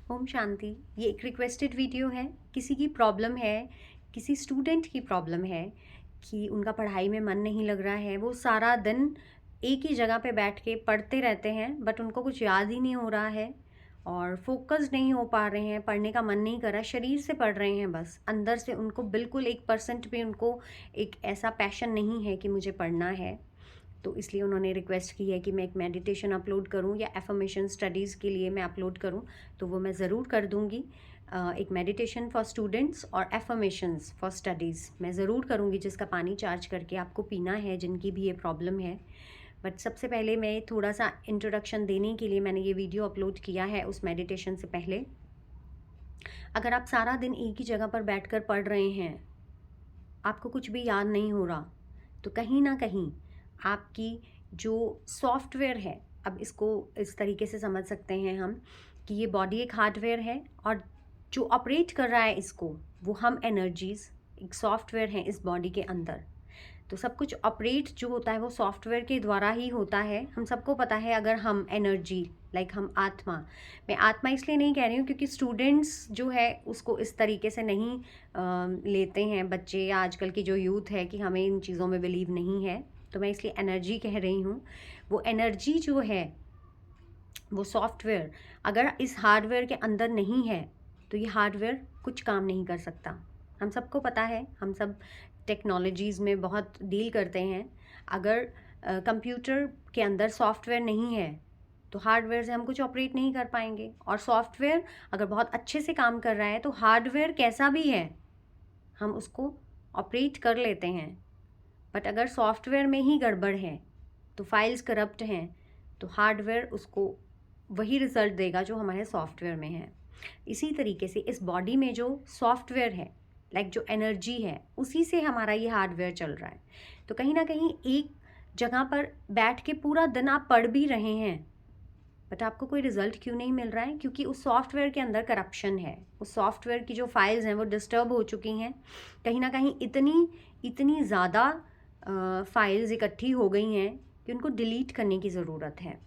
ओम शांति। ये एक requested video है। किसी की प्रॉब्लम है, किसी स्टूडेंट की प्रॉब्लम है कि उनका पढ़ाई में मन नहीं लग रहा है। वो सारा दिन एक ही जगह पे बैठ के पढ़ते रहते हैं बट उनको कुछ याद ही नहीं हो रहा है और फोकस नहीं हो पा रहे हैं, पढ़ने का मन नहीं कर रहा, शरीर से पढ़ रहे हैं बस, अंदर से उनको बिल्कुल 1% भी उनको एक ऐसा पैशन नहीं है कि मुझे पढ़ना है। तो इसलिए उन्होंने रिक्वेस्ट की है कि मैं एक मेडिटेशन अपलोड करूं या एफर्मेशन स्टडीज़ के लिए मैं अपलोड करूं, तो वो मैं ज़रूर कर दूंगी। एक मेडिटेशन फॉर स्टूडेंट्स और एफर्मेशंस फॉर स्टडीज़ मैं ज़रूर करूंगी, जिसका पानी चार्ज करके आपको पीना है, जिनकी भी ये प्रॉब्लम है। बट सबसे पहले मैं थोड़ा सा इंट्रोडक्शन देने के लिए मैंने ये वीडियो अपलोड किया है उस मेडिटेशन से पहले। अगर आप सारा दिन एक ही जगह पर बैठकर पढ़ रहे हैं, आपको कुछ भी याद नहीं हो रहा, तो कहीं ना कहीं आपकी जो सॉफ्टवेयर है, अब इसको इस तरीके से समझ सकते हैं हम कि ये बॉडी एक हार्डवेयर है और जो ऑपरेट कर रहा है इसको, वो हम एनर्जीज एक सॉफ्टवेयर हैं इस बॉडी के अंदर। तो सब कुछ ऑपरेट जो होता है वो सॉफ्टवेयर के द्वारा ही होता है। हम सबको पता है, अगर हम एनर्जी हम आत्मा, मैं आत्मा इसलिए नहीं कह रही हूँ क्योंकि स्टूडेंट्स जो है उसको इस तरीके से नहीं लेते हैं, बच्चे या आजकल की जो यूथ है कि हमें इन चीज़ों में बिलीव नहीं है, तो मैं इसलिए एनर्जी कह रही हूँ। वो एनर्जी जो है, वो सॉफ्टवेयर अगर इस हार्डवेयर के अंदर नहीं है तो ये हार्डवेयर कुछ काम नहीं कर सकता। हम सबको पता है, हम सब टेक्नोलॉजीज़ में बहुत डील करते हैं। अगर कंप्यूटर के अंदर सॉफ्टवेयर नहीं है तो हार्डवेयर से हम कुछ ऑपरेट नहीं कर पाएंगे, और सॉफ्टवेयर अगर बहुत अच्छे से काम कर रहा है तो हार्डवेयर कैसा भी है हम उसको ऑपरेट कर लेते हैं। बट अगर सॉफ्टवेयर में ही गड़बड़ है, तो फाइल्स करप्ट हैं, तो हार्डवेयर उसको वही रिज़ल्ट देगा जो हमारे सॉफ्टवेयर में है। इसी तरीके से इस बॉडी में जो सॉफ्टवेयर है, जो एनर्जी है, उसी से हमारा ये हार्डवेयर चल रहा है। तो कहीं ना कहीं एक जगह पर बैठ के पूरा दिन आप पढ़ भी रहे हैं बट आपको कोई रिजल्ट क्यों नहीं मिल रहा है? क्योंकि उस सॉफ्टवेयर के अंदर करप्शन है। उस सॉफ्टवेयर की जो फाइल्स हैं वो डिस्टर्ब हो चुकी हैं। कहीं ना कहीं इतनी इतनी ज़्यादा फाइल्स इकट्ठी हो गई हैं कि उनको डिलीट करने की ज़रूरत है।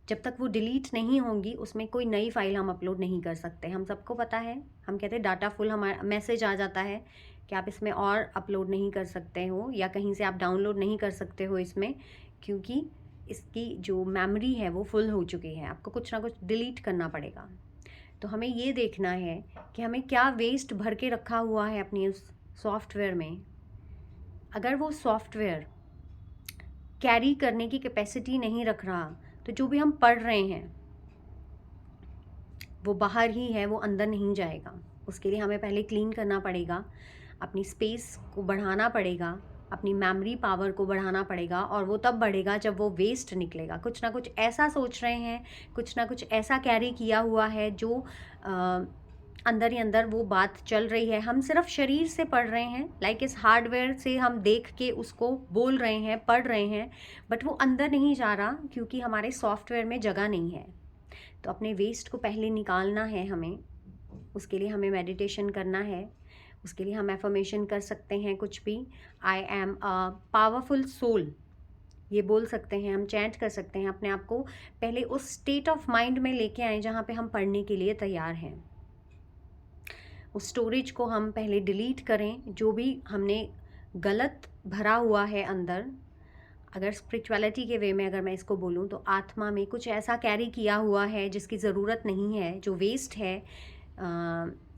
जब तक वो डिलीट नहीं होंगी उसमें कोई नई फाइल हम अपलोड नहीं कर सकते। हम सबको पता है, हम कहते हैं डाटा फुल, हमारा मैसेज आ जाता है कि आप इसमें और अपलोड नहीं कर सकते हो या कहीं से आप डाउनलोड नहीं कर सकते हो इसमें, क्योंकि इसकी जो मेमोरी है वो फुल हो चुकी है। आपको कुछ ना कुछ डिलीट करना पड़ेगा। तो हमें ये देखना है कि हमें क्या वेस्ट भर के रखा हुआ है अपनी उस सॉफ्टवेयर में। अगर वो सॉफ्टवेयर कैरी करने की कैपेसिटी नहीं रख रहा, तो जो भी हम पढ़ रहे हैं वो बाहर ही है, वो अंदर नहीं जाएगा। उसके लिए हमें पहले क्लीन करना पड़ेगा, अपनी स्पेस को बढ़ाना पड़ेगा, अपनी मेमोरी पावर को बढ़ाना पड़ेगा, और वो तब बढ़ेगा जब वो वेस्ट निकलेगा। कुछ ना कुछ ऐसा सोच रहे हैं, कुछ ना कुछ ऐसा कैरी किया हुआ है जो अंदर ही अंदर वो बात चल रही है। हम सिर्फ शरीर से पढ़ रहे हैं, इस हार्डवेयर से हम देख के उसको बोल रहे हैं, पढ़ रहे हैं, बट वो अंदर नहीं जा रहा क्योंकि हमारे सॉफ्टवेयर में जगह नहीं है। तो अपने वेस्ट को पहले निकालना है हमें। उसके लिए हमें मेडिटेशन करना है। उसके लिए हम एफर्मेशन कर सकते हैं कुछ भी। I am a powerful soul, ये बोल सकते हैं, हम चैंट कर सकते हैं अपने आप को। पहले उस स्टेट ऑफ माइंड में लेके आए जहाँ पे हम पढ़ने के लिए तैयार हैं। उस स्टोरेज को हम पहले डिलीट करें, जो भी हमने गलत भरा हुआ है अंदर। अगर स्पिरिचुअलिटी के वे में अगर मैं इसको बोलूँ तो आत्मा में कुछ ऐसा कैरी किया हुआ है जिसकी ज़रूरत नहीं है, जो वेस्ट है,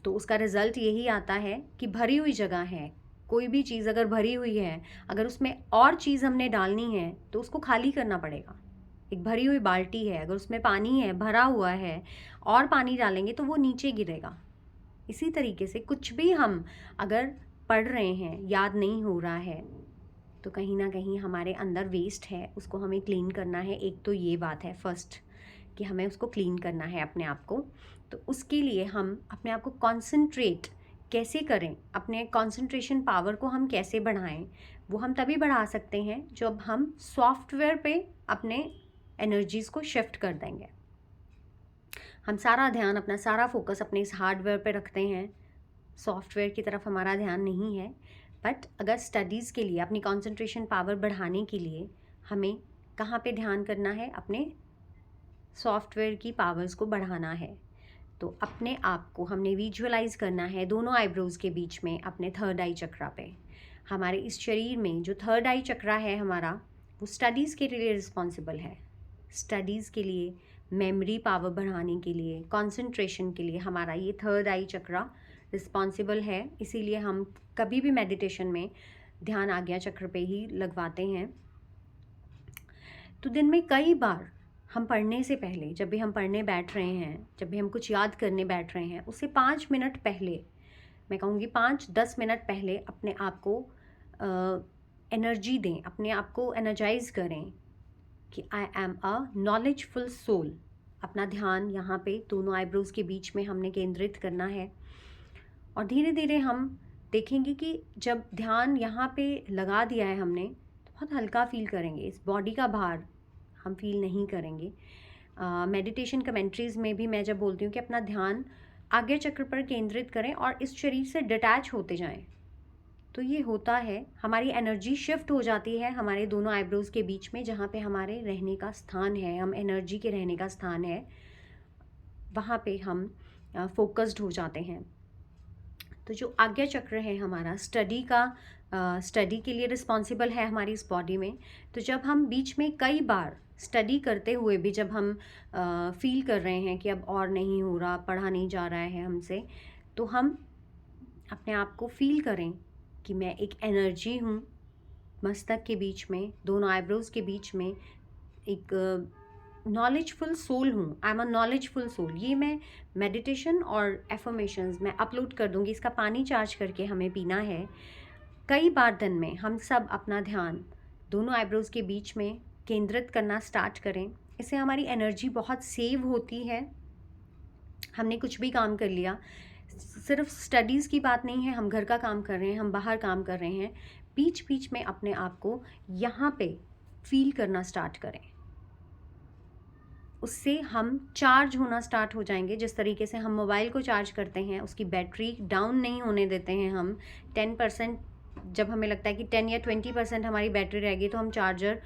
तो उसका रिज़ल्ट यही आता है कि भरी हुई जगह है। कोई भी चीज़ अगर भरी हुई है, अगर उसमें और चीज़ हमने डालनी है तो उसको खाली करना पड़ेगा। एक भरी हुई बाल्टी है, अगर उसमें पानी है, भरा हुआ है, और पानी डालेंगे तो वो नीचे गिरेगा। इसी तरीके से कुछ भी हम अगर पढ़ रहे हैं, याद नहीं हो रहा है, तो कहीं ना कहीं हमारे अंदर वेस्ट है, उसको हमें क्लीन करना है। एक तो ये बात है फर्स्ट कि हमें उसको क्लीन करना है अपने आप को। तो उसके लिए हम अपने आप को कॉन्सेंट्रेट कैसे करें, अपने कॉन्सेंट्रेशन पावर को हम कैसे बढ़ाएं, वो हम तभी बढ़ा सकते हैं जब हम सॉफ्टवेयर पे अपने एनर्जीज़ को शिफ्ट कर देंगे। हम सारा ध्यान, अपना सारा फोकस अपने इस हार्डवेयर पे रखते हैं, सॉफ्टवेयर की तरफ हमारा ध्यान नहीं है। बट अगर स्टडीज़ के लिए, अपनी कंसंट्रेशन पावर बढ़ाने के लिए हमें कहाँ पे ध्यान करना है? अपने सॉफ्टवेयर की पावर्स को बढ़ाना है। तो अपने आप को हमने विजुअलाइज करना है दोनों आईब्रोज के बीच में अपने थर्ड आई चक्रा पे। हमारे इस शरीर में जो थर्ड आई चक्रा है हमारा, वो स्टडीज़ के लिए रिस्पॉन्सिबल है। स्टडीज़ के लिए, मेमोरी पावर बढ़ाने के लिए, कंसंट्रेशन के लिए हमारा ये थर्ड आई चक्रा रिस्पॉन्सिबल है। इसीलिए हम कभी भी मेडिटेशन में ध्यान आज्ञा चक्र पे ही लगवाते हैं। तो दिन में कई बार हम पढ़ने से पहले, जब भी हम पढ़ने बैठ रहे हैं, जब भी हम कुछ याद करने बैठ रहे हैं, उससे 5 मिनट पहले, मैं कहूँगी 5-10 मिनट पहले अपने आप को एनर्जी दें, अपने आप को एनर्जाइज करें कि I am a knowledgeful soul. अपना ध्यान यहाँ पे दोनों आईब्रोज के बीच में हमने केंद्रित करना है। और धीरे धीरे हम देखेंगे कि जब ध्यान यहाँ पे लगा दिया है हमने, तो बहुत हल्का फील करेंगे। इस बॉडी का भार हम फील नहीं करेंगे। मेडिटेशन कमेंट्रीज़ में भी मैं जब बोलती हूँ कि अपना ध्यान आज्ञा चक्र पर केंद्रित करें और इस शरीर से डिटैच होते जाएं, तो ये होता है, हमारी एनर्जी शिफ्ट हो जाती है हमारे दोनों आईब्रोज के बीच में, जहाँ पे हमारे रहने का स्थान है, हम एनर्जी के रहने का स्थान है, वहाँ पे हम फोकस्ड हो जाते हैं। तो जो आज्ञा चक्र है हमारा स्टडी के लिए रिस्पॉन्सिबल है हमारी इस बॉडी में। तो जब हम बीच में कई बार स्टडी करते हुए भी जब हम फील कर रहे हैं कि अब और नहीं हो रहा, पढ़ा नहीं जा रहा है हमसे, तो हम अपने आप को फील करें कि मैं एक एनर्जी हूँ, मस्तक के बीच में, दोनों आईब्रोज के बीच में एक नॉलेजफुल सोल हूँ। I am a knowledgeful soul. ये मैं मेडिटेशन और एफर्मेशंस मैं अपलोड कर दूँगी। इसका पानी चार्ज करके हमें पीना है। कई बार दिन में हम सब अपना ध्यान दोनों आईब्रोज के बीच में केंद्रित करना स्टार्ट करें। इससे हमारी एनर्जी बहुत सेव होती है। हमने कुछ भी काम कर लिया, सिर्फ स्टडीज़ की बात नहीं है, हम घर का काम कर रहे हैं, हम बाहर काम कर रहे हैं, बीच बीच में अपने आप को यहाँ पे फील करना स्टार्ट करें। उससे हम चार्ज होना स्टार्ट हो जाएंगे। जिस तरीके से हम मोबाइल को चार्ज करते हैं, उसकी बैटरी डाउन नहीं होने देते हैं हम। 10%, जब हमें लगता है कि 10 या 20% हमारी बैटरी रहेगी, तो हम चार्जर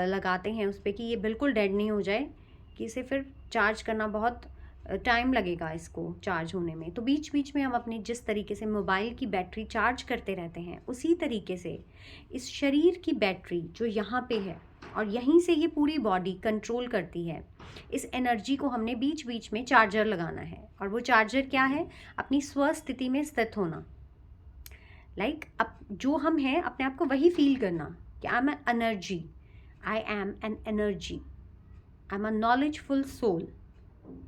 लगाते हैं उस पर कि ये बिल्कुल डेड नहीं हो जाए, कि इसे फिर चार्ज करना बहुत टाइम लगेगा इसको चार्ज होने में। तो बीच बीच में हम अपनी जिस तरीके से मोबाइल की बैटरी चार्ज करते रहते हैं, उसी तरीके से इस शरीर की बैटरी जो यहाँ पे है और यहीं से ये पूरी बॉडी कंट्रोल करती है, इस एनर्जी को हमने बीच बीच में चार्जर लगाना है। और वो चार्जर क्या है? अपनी स्वस्थिति में स्थित होना। अब जो हम हैं अपने आप को वही फील करना कि I am an energy, I am an energy, I am a knowledgeful soul.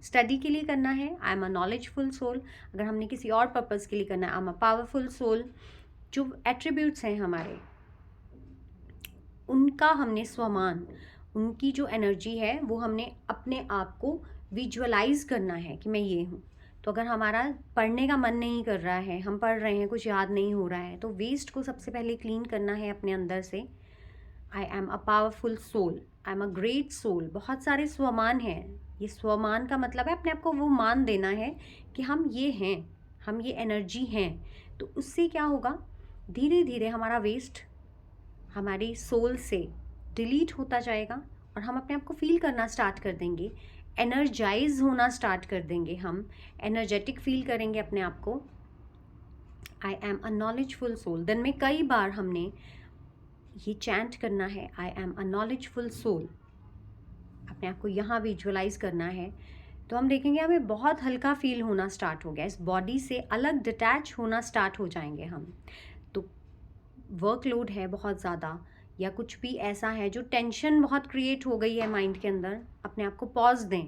Study के लिए करना है, I am a knowledgeful soul. अगर हमने किसी और पर्पज़ के लिए करना है, I am a powerful soul. जो एट्रीब्यूट्स हैं हमारे, उनका हमने स्वमान, उनकी जो एनर्जी है वो हमने अपने आप को विजुअलाइज करना है कि मैं ये हूँ। तो अगर हमारा पढ़ने का मन नहीं कर रहा है, हम पढ़ रहे हैं, कुछ याद नहीं हो रहा है, तो वेस्ट को सबसे पहले क्लीन करना है अपने अंदर से। I am a powerful soul, I am a great soul. बहुत सारे स्वमान हैं। ये स्वमान का मतलब है अपने आप को वो मान देना है कि हम ये हैं, हम ये एनर्जी हैं। तो उससे क्या होगा? धीरे धीरे हमारा वेस्ट हमारी सोल से डिलीट होता जाएगा और हम अपने आप को फील करना स्टार्ट कर देंगे, एनर्जाइज होना स्टार्ट कर देंगे, हम एनर्जेटिक फील करेंगे अपने आप को। I am a knowledgeful soul. दिन में कई बार हमने ये चैंट करना है, I am a knowledgeful soul. अपने आप को यहाँ विजुअलाइज करना है, तो हम देखेंगे हमें बहुत हल्का फील होना स्टार्ट हो गया, इस बॉडी से अलग डिटैच होना स्टार्ट हो जाएंगे हम। तो वर्कलोड है बहुत ज़्यादा, या कुछ भी ऐसा है जो टेंशन बहुत क्रिएट हो गई है माइंड के अंदर, अपने आप को पॉज दें।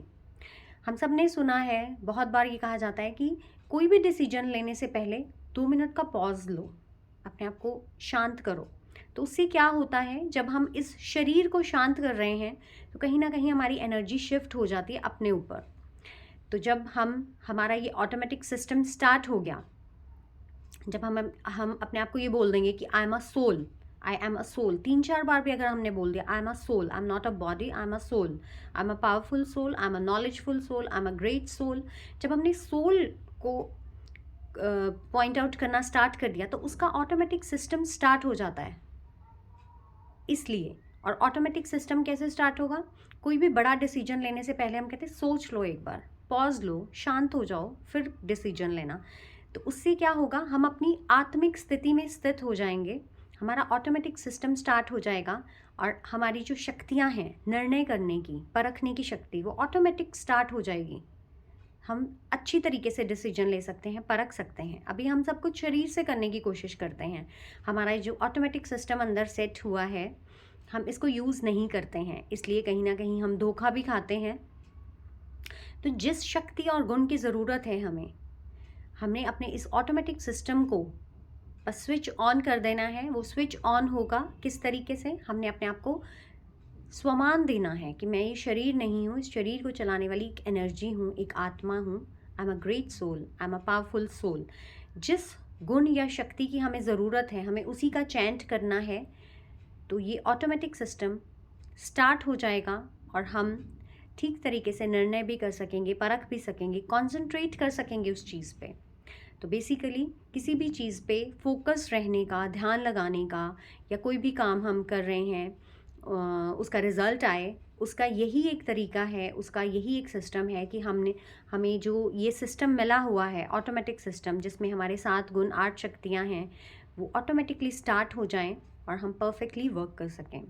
हम सब ने सुना है, बहुत बार ये कहा जाता है कि कोई भी डिसीजन लेने से पहले 2 मिनट का पॉज लो, अपने आप को शांत करो। तो उससे क्या होता है, जब हम इस शरीर को शांत कर रहे हैं, तो कहीं ना कहीं हमारी एनर्जी शिफ्ट हो जाती है अपने ऊपर। तो जब हमारा ये ऑटोमेटिक सिस्टम स्टार्ट हो गया, जब हम अपने आप को ये बोल देंगे कि I am a soul, I am a soul, 3-4 बार भी अगर हमने बोल दिया, I am a soul, I am not a body, I am a soul, I am a powerful soul, I am a knowledgeful soul, I am a great soul. जब हमने soul को point out करना start कर दिया, तो उसका automatic system start हो जाता है। इसलिए, और ऑटोमेटिक सिस्टम कैसे स्टार्ट होगा? कोई भी बड़ा डिसीजन लेने से पहले हम कहते हैं सोच लो, एक बार पॉज लो, शांत हो जाओ, फिर डिसीजन लेना। तो उससे क्या होगा, हम अपनी आत्मिक स्थिति में स्थित हो जाएंगे, हमारा ऑटोमेटिक सिस्टम स्टार्ट हो जाएगा और हमारी जो शक्तियाँ हैं निर्णय करने की, परखने की शक्ति, वो ऑटोमेटिक स्टार्ट हो जाएगी। हम अच्छी तरीके से डिसीजन ले सकते हैं, परख सकते हैं। अभी हम सब कुछ शरीर से करने की कोशिश करते हैं, हमारा जो ऑटोमेटिक सिस्टम अंदर सेट हुआ है हम इसको यूज़ नहीं करते हैं, इसलिए कहीं ना कहीं हम धोखा भी खाते हैं। तो जिस शक्ति और गुण की ज़रूरत है हमने अपने इस ऑटोमेटिक सिस्टम को बस स्विच ऑन कर देना है। वो स्विच ऑन होगा किस तरीके से, हमने अपने आप को स्वमान देना है कि मैं ये शरीर नहीं हूँ, इस शरीर को चलाने वाली एक एनर्जी हूँ, एक आत्मा हूँ। I am a great soul, I am a powerful soul. जिस गुण या शक्ति की हमें ज़रूरत है हमें उसी का चैंट करना है। तो ये ऑटोमेटिक सिस्टम स्टार्ट हो जाएगा और हम ठीक तरीके से निर्णय भी कर सकेंगे, परख भी सकेंगे, कॉन्सेंट्रेट कर सकेंगे उस चीज़ पे। तो बेसिकली किसी भी चीज़ पे फोकस रहने का, ध्यान लगाने का, या कोई भी काम हम कर रहे हैं उसका रिज़ल्ट आए, उसका यही एक तरीका है, उसका यही एक सिस्टम है कि हमें जो ये सिस्टम मिला हुआ है ऑटोमेटिक सिस्टम, जिसमें हमारे 7 गुण 8 शक्तियाँ हैं, वो ऑटोमेटिकली स्टार्ट हो जाएं और हम परफेक्टली वर्क कर सकें।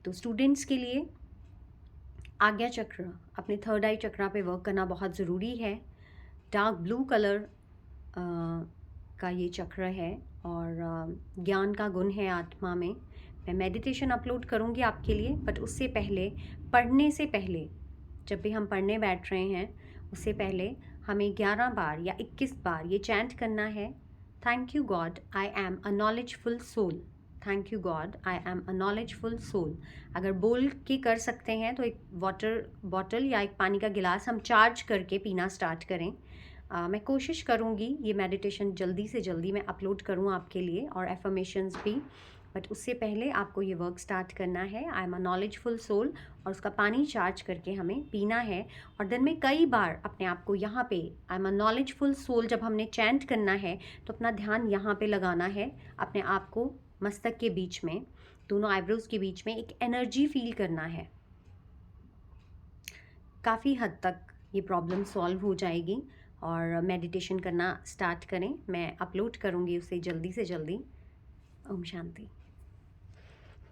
तो स्टूडेंट्स के लिए आज्ञा चक्र, अपने थर्ड आई चक्रा पे वर्क करना बहुत ज़रूरी है। डार्क ब्लू कलर का ये चक्र है और ज्ञान का गुण है आत्मा में। मैं मेडिटेशन अपलोड करूँगी आपके लिए, बट उससे पहले, पढ़ने से पहले, जब भी हम पढ़ने बैठ रहे हैं उससे पहले हमें 11 बार या 21 बार ये चैंट करना है, thank you God I am a knowledgeful soul. Thank you God I am a knowledgeful soul. अगर बोल के कर सकते हैं तो एक वाटर बॉटल या एक पानी का गिलास हम चार्ज करके पीना स्टार्ट करें। मैं कोशिश करूँगी ये मेडिटेशन जल्दी से जल्दी मैं अपलोड करूँ आपके लिए, और एफर्मेशंस भी, बट उससे पहले आपको ये वर्क स्टार्ट करना है। I am a knowledgeful soul, और उसका पानी चार्ज करके हमें पीना है। और दिन में कई बार अपने आप को यहाँ पे I am a knowledgeful soul जब हमने चैंट करना है तो अपना ध्यान यहाँ पे लगाना है, अपने आप को मस्तक के बीच में, दोनों आईब्रोज के बीच में एक एनर्जी फील करना है। काफ़ी हद तक ये प्रॉब्लम सॉल्व हो जाएगी और मेडिटेशन करना स्टार्ट करें। मैं अपलोड करूँगी उसे जल्दी से जल्दी। ओम शांति।